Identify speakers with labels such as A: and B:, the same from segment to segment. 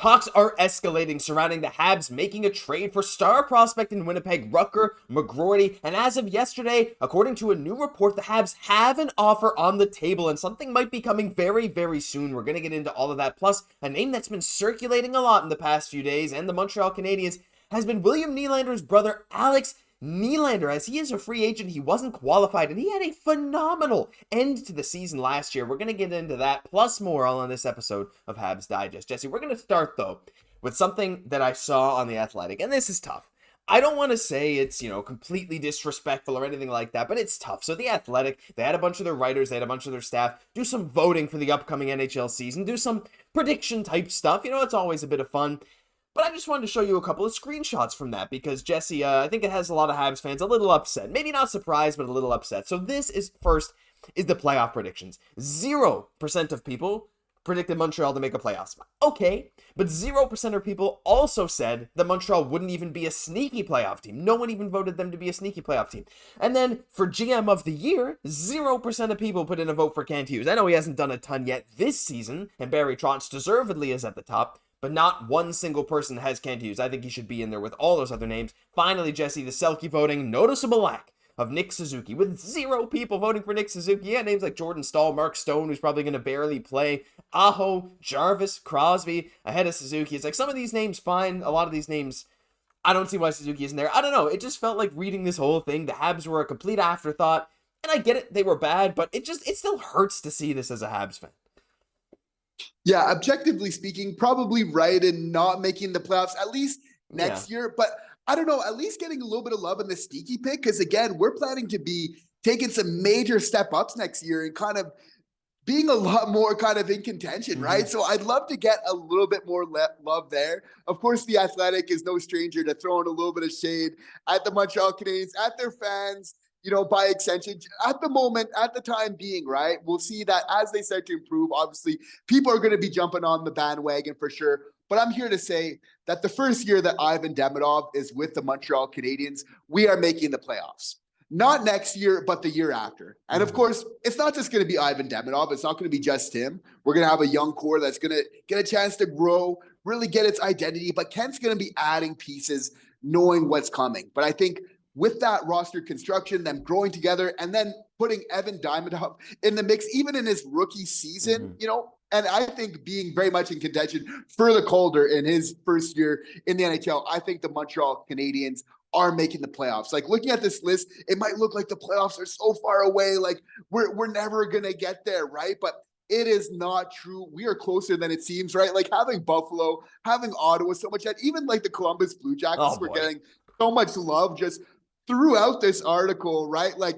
A: Talks are escalating surrounding the Habs making a trade for star prospect in Winnipeg, Rutger McGroarty, and as of yesterday, according to a new report, the Habs have an offer on the table, and something might be coming very, very soon. We're going to get into all of that, plus a name that's been circulating a lot in the past few days, and the Montreal Canadiens, has been William Nylander's brother, Alex Nylander. As he is a free agent, he wasn't qualified, and he had a phenomenal end to the season last year. We're going to get into that, plus more, all on this episode of Habs Digest. Jesse, we're going to start, though, with something that I saw on The Athletic, and this is tough. I don't want to say it's, completely disrespectful or anything like that, but it's tough. So The Athletic, they had a bunch of their writers, they had a bunch of their staff do some voting for the upcoming NHL season, do some prediction type stuff. It's always a bit of fun. But I just wanted to show you a couple of screenshots from that because, Jesse, I think it has a lot of Habs fans a little upset. Maybe not surprised, but a little upset. So this is the playoff predictions. 0% of people predicted Montreal to make a playoff spot. Okay, but 0% of people also said that Montreal wouldn't even be a sneaky playoff team. No one even voted them to be a sneaky playoff team. And then for GM of the year, 0% of people put in a vote for Kent Hughes. I know he hasn't done a ton yet this season, and Barry Trotz deservedly is at the top. But not one single person has Kent Hughes. I think he should be in there with all those other names. Finally, Jesse, the Selke voting, noticeable lack of Nick Suzuki, with 0 people voting for Nick Suzuki. Yeah, names like Jordan Staal, Mark Stone, who's probably going to barely play, Aho, Jarvis, Crosby, ahead of Suzuki. It's like some of these names, fine. A lot of these names, I don't see why Suzuki isn't there. I don't know. It just felt like reading this whole thing, the Habs were a complete afterthought. And I get it, they were bad, but it still hurts to see this as a Habs fan.
B: Yeah, objectively speaking, probably right in not making the playoffs, at least next year. But I don't know, at least getting a little bit of love in the sneaky pick, because again, we're planning to be taking some major step ups next year and kind of being a lot more kind of in contention, right? So I'd love to get a little bit more love there. Of course, The Athletic is no stranger to throwing a little bit of shade at the Montreal Canadiens, at their fans, by extension, at the moment, at the time being, right? We'll see that as they start to improve, obviously, people are going to be jumping on the bandwagon for sure. But I'm here to say that the first year that Ivan Demidov is with the Montreal Canadiens, we are making the playoffs. Not next year, but the year after. And of course, it's not just going to be Ivan Demidov. It's not going to be just him. We're going to have a young core that's going to get a chance to grow, really get its identity. But Kent's going to be adding pieces, knowing what's coming. But I think with that roster construction, them growing together, and then putting Evan Demidov in the mix, even in his rookie season, and I think being very much in contention for the Calder in his first year in the NHL, I think the Montreal Canadiens are making the playoffs. Like, looking at this list, it might look like the playoffs are so far away, like we're never going to get there, right? But it is not true. We are closer than it seems, right? Like having Buffalo, having Ottawa, so much that even like the Columbus Blue Jackets were getting so much love just throughout this article, right? Like,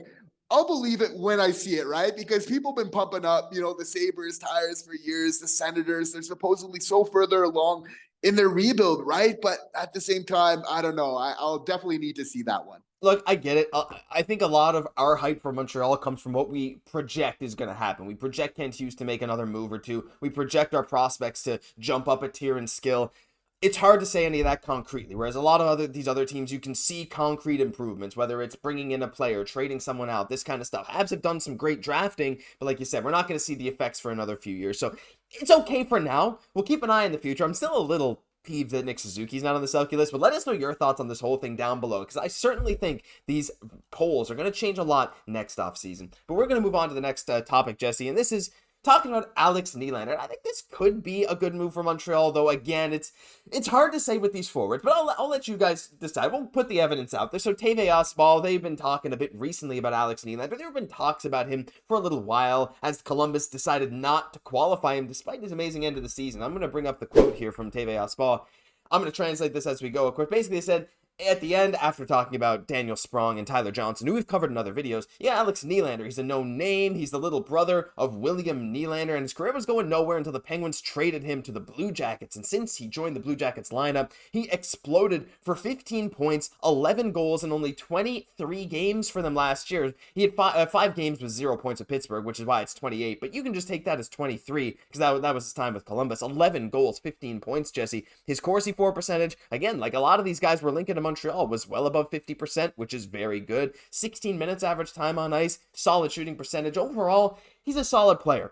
B: I'll believe it when I see it, right? Because people have been pumping up, the Sabres tires for years, the Senators, they're supposedly so further along in their rebuild, right? But at the same time, I don't know. I'll definitely need to see that one.
A: Look, I get it. I think a lot of our hype for Montreal comes from what we project is going to happen. We project Kent Hughes to make another move or two. We project our prospects to jump up a tier in skill. It's hard to say any of that concretely, whereas a lot of these other teams, you can see concrete improvements, whether it's bringing in a player, trading someone out, this kind of stuff. Habs have done some great drafting, but like you said, we're not going to see the effects for another few years. So it's okay for now. We'll keep an eye in the future. I'm still a little peeved that Nick Suzuki's not on the Selke list, but let us know your thoughts on this whole thing down below, because I certainly think these polls are going to change a lot next offseason. But we're going to move on to the next topic, Jesse, and this is talking about Alex Nylander. I think this could be a good move for Montreal, though again, it's hard to say with these forwards, but I'll let you guys decide. We'll put the evidence out there. So Teve Osbal, they've been talking a bit recently about Alex Nylander. There have been talks about him for a little while as Columbus decided not to qualify him despite his amazing end of the season. I'm going to bring up the quote here from Teve Osbal. I'm going to translate this as we go. Of course, basically, they said, at the end, after talking about Daniel Sprong and Tyler Johnson, who we've covered in other videos, Alex Nylander, he's a known name. He's the little brother of William Nylander, and his career was going nowhere until the Penguins traded him to the Blue Jackets. And since he joined the Blue Jackets lineup, he exploded for 15 points, 11 goals, and only 23 games for them last year. He had 5 games with 0 points with Pittsburgh, which is why it's 28, but you can just take that as 23, because that was his time with Columbus. 11 goals, 15 points, Jesse. His Corsi for percentage, again, like a lot of these guys were linking to Montreal, was well above 50%, which is very good. 16 minutes average time on ice, solid shooting percentage. Overall, he's a solid player.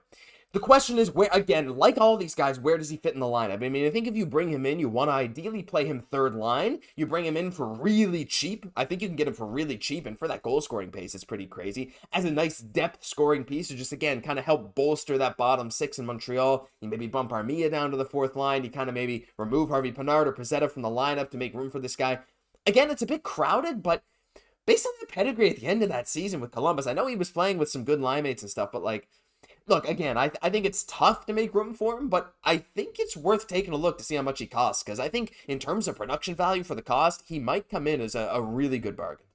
A: The question is, where, again, like all these guys, where does he fit in the lineup? I mean, I think if you bring him in, you want to ideally play him third line. You bring him in for really cheap. I think you can get him for really cheap, and for that goal scoring pace, it's pretty crazy. As a nice depth scoring piece to just, again, kind of help bolster that bottom six in Montreal. You maybe bump Armia down to the fourth line. You kind of maybe remove Harvey Pinard or Pezzetta from the lineup to make room for this guy. Again, it's a bit crowded, but based on the pedigree at the end of that season with Columbus, I know he was playing with some good line mates and stuff, but like, look, again, I think it's tough to make room for him, but I think it's worth taking a look to see how much he costs, because I think in terms of production value for the cost, he might come in as a really good bargain.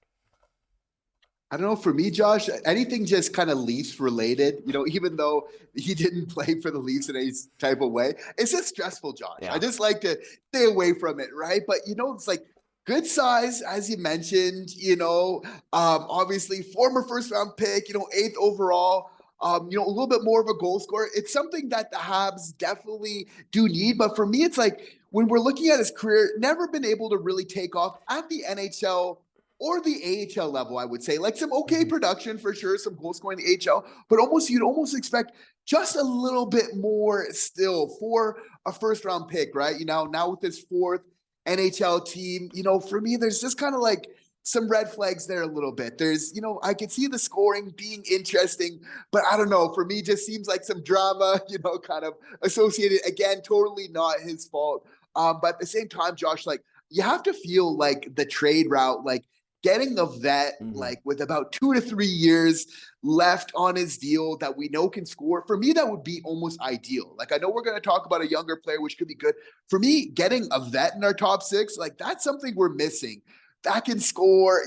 B: I don't know, for me, Josh, anything just kind of Leafs related, even though he didn't play for the Leafs in any type of way, it's just stressful, Josh. Yeah. I just like to stay away from it, right? But, it's like good size, as you mentioned, obviously former first round pick, 8th overall. A little bit more of a goal scorer. It's something that the Habs definitely do need. But for me, it's like when we're looking at his career, never been able to really take off at the NHL or the AHL level, I would say. Like some okay production for sure, some goal scoring in the AHL, but you'd almost expect just a little bit more still for a first round pick, right? Now with his 4th NHL team, for me, there's just kind of like some red flags there a little bit. There's, I can see the scoring being interesting, but I don't know. For me, just seems like some drama, kind of associated. Again, totally not his fault. But at the same time, Josh, like you have to feel like the trade route, like getting a vet, like with about 2 to 3 years left on his deal that we know can score. For me, that would be almost ideal. Like I know we're going to talk about a younger player, which could be good. For me, getting a vet in our top 6, like that's something we're missing. That can score,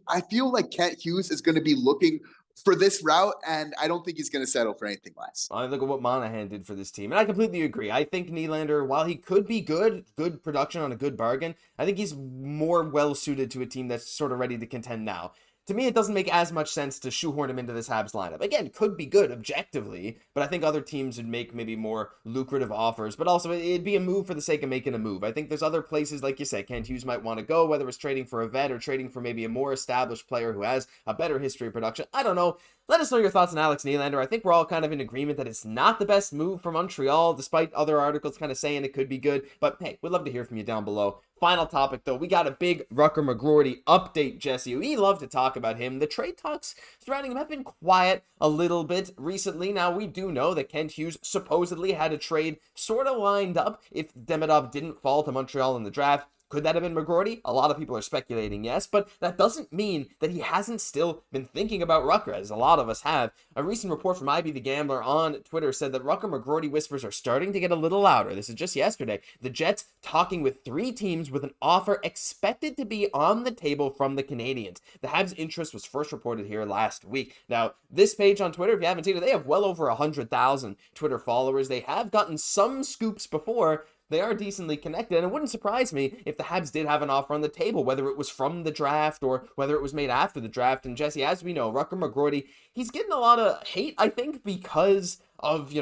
B: I feel like Kent Hughes is going to be looking for this route, and I don't think he's going to settle for anything less.
A: I look at what Monahan did for this team, and I completely agree. I think Nylander, while he could be good production on a good bargain, I think he's more well-suited to a team that's sort of ready to contend now. To me, it doesn't make as much sense to shoehorn him into this Habs lineup. Again, could be good objectively, but I think other teams would make maybe more lucrative offers, but also it'd be a move for the sake of making a move. I think there's other places, like you said, Kent Hughes might want to go, whether it's trading for a vet or trading for maybe a more established player who has a better history of production. I don't know. Let us know your thoughts on Alex Nylander. I think we're all kind of in agreement that it's not the best move for Montreal, despite other articles kind of saying it could be good. But hey, we'd love to hear from you down below. Final topic, though. We got a big Rutger McGroarty update, Jesse. We love to talk about him. The trade talks surrounding him have been quiet a little bit recently. Now, we do know that Kent Hughes supposedly had a trade sort of lined up if Demidov didn't fall to Montreal in the draft. Could that have been McGroarty? A lot of people are speculating yes, but that doesn't mean that he hasn't still been thinking about Rutger, as a lot of us have. A recent report from IB the Gambler on Twitter said that Rutger McGroarty whispers are starting to get a little louder. This is just yesterday. The Jets talking with 3 teams with an offer expected to be on the table from the Canadiens. The Habs' interest was first reported here last week. Now, this page on Twitter, if you haven't seen it, they have well over 100,000 Twitter followers. They have gotten some scoops before. They are decently connected, and it wouldn't surprise me if the Habs did have an offer on the table, whether it was from the draft or whether it was made after the draft. And Jesse, as we know, Rutger McGroarty, he's getting a lot of hate, I think, because of,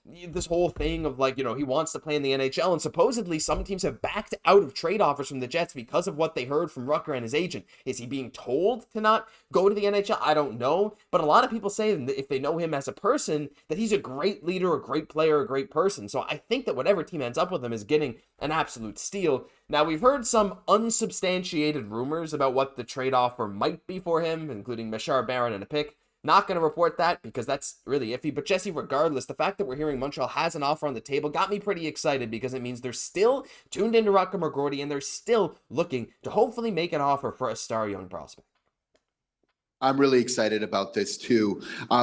A: this whole thing of like, he wants to play in the NHL, and supposedly some teams have backed out of trade offers from the Jets because of what they heard from Rutger and his agent. Is he being told to not go to the NHL? I don't know, but a lot of people say that if they know him as a person, that he's a great leader, a great player, a great person. So I think that whatever team ends up with him is getting an absolute steal. Now, we've heard some unsubstantiated rumors about what the trade offer might be for him, including Mesar, Barron, and a pick. Not going to report that because that's really iffy. But Jesse, regardless, the fact that we're hearing Montreal has an offer on the table got me pretty excited because it means they're still tuned into Rutger McGroarty and they're still looking to hopefully make an offer for a star young prospect.
B: I'm really excited about this too.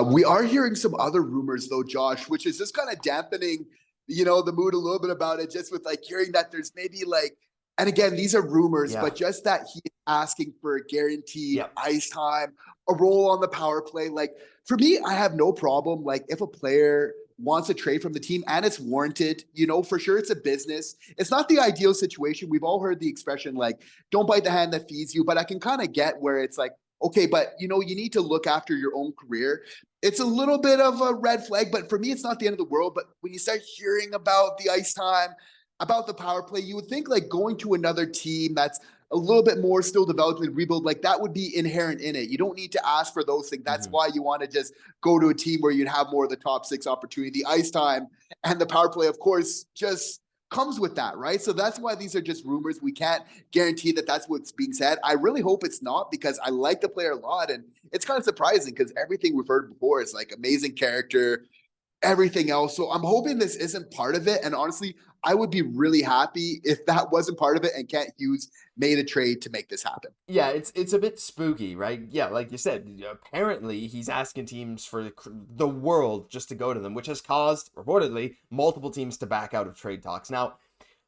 B: We are hearing some other rumors though, Josh, which is just kind of dampening, the mood a little bit about it, just with like hearing that there's maybe like, and again, these are rumors, but just that he's asking for a guaranteed ice time, a role on the power play. Like for me, I have no problem. Like if a player wants a trade from the team and it's warranted, for sure it's a business. It's not the ideal situation. We've all heard the expression like, don't bite the hand that feeds you, but I can kind of get where it's like, okay, but you need to look after your own career. It's a little bit of a red flag, but for me, it's not the end of the world. But when you start hearing about the ice time, about the power play. You would think like going to another team that's a little bit more still developing, rebuild, like that would be inherent in it. You don't need to ask for those things. That's why you want to just go to a team where you'd have more of the top six opportunity. The ice time and the power play, of course, just comes with that, right? So that's why these are just rumors. We can't guarantee that that's what's being said. I really hope it's not, because I like the player a lot, and it's kind of surprising because everything we've heard before is like amazing character, everything else. So I'm hoping this isn't part of it. And honestly, I would be really happy if that wasn't part of it and Kent Hughes made a trade to make this happen.
A: Yeah, it's a bit spooky, right? Yeah, like you said, apparently he's asking teams for the world just to go to them, which has caused, reportedly, multiple teams to back out of trade talks. Now,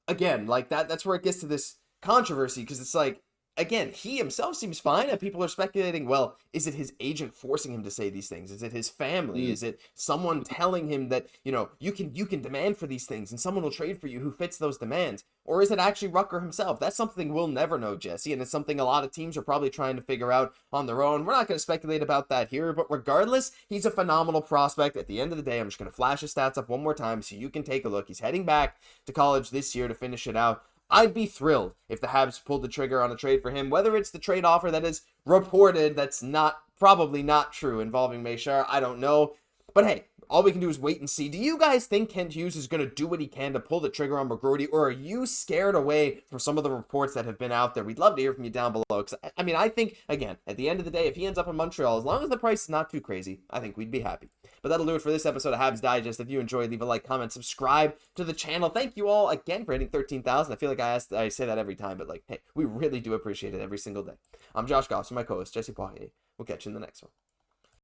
A: again, like that's where it gets to this controversy, because it's like, again, he himself seems fine, and people are speculating, well, is it his agent forcing him to say these things? Is it his family? Is it someone telling him that, you can demand for these things and someone will trade for you who fits those demands? Or is it actually Rutger himself? That's something we'll never know, Jesse, and it's something a lot of teams are probably trying to figure out on their own. We're not going to speculate about that here, but regardless, he's a phenomenal prospect. At the end of the day, I'm just going to flash his stats up one more time so you can take a look. He's heading back to college this year to finish it out. I'd be thrilled if the Habs pulled the trigger on a trade for him, whether it's the trade offer that is reported that's probably not true involving Mesar. I don't know. But hey, all we can do is wait and see. Do you guys think Kent Hughes is going to do what he can to pull the trigger on McGroarty, or are you scared away from some of the reports that have been out there? We'd love to hear from you down below. Because, I think, again, at the end of the day, if he ends up in Montreal, as long as the price is not too crazy, I think we'd be happy. But that'll do it for this episode of Habs Digest. If you enjoyed, leave a like, comment, subscribe to the channel. Thank you all again for hitting 13,000. I feel like I say that every time, but hey, we really do appreciate it every single day. I'm Josh Gosse, my co-host, Jesse Poirier. We'll catch you in the next one.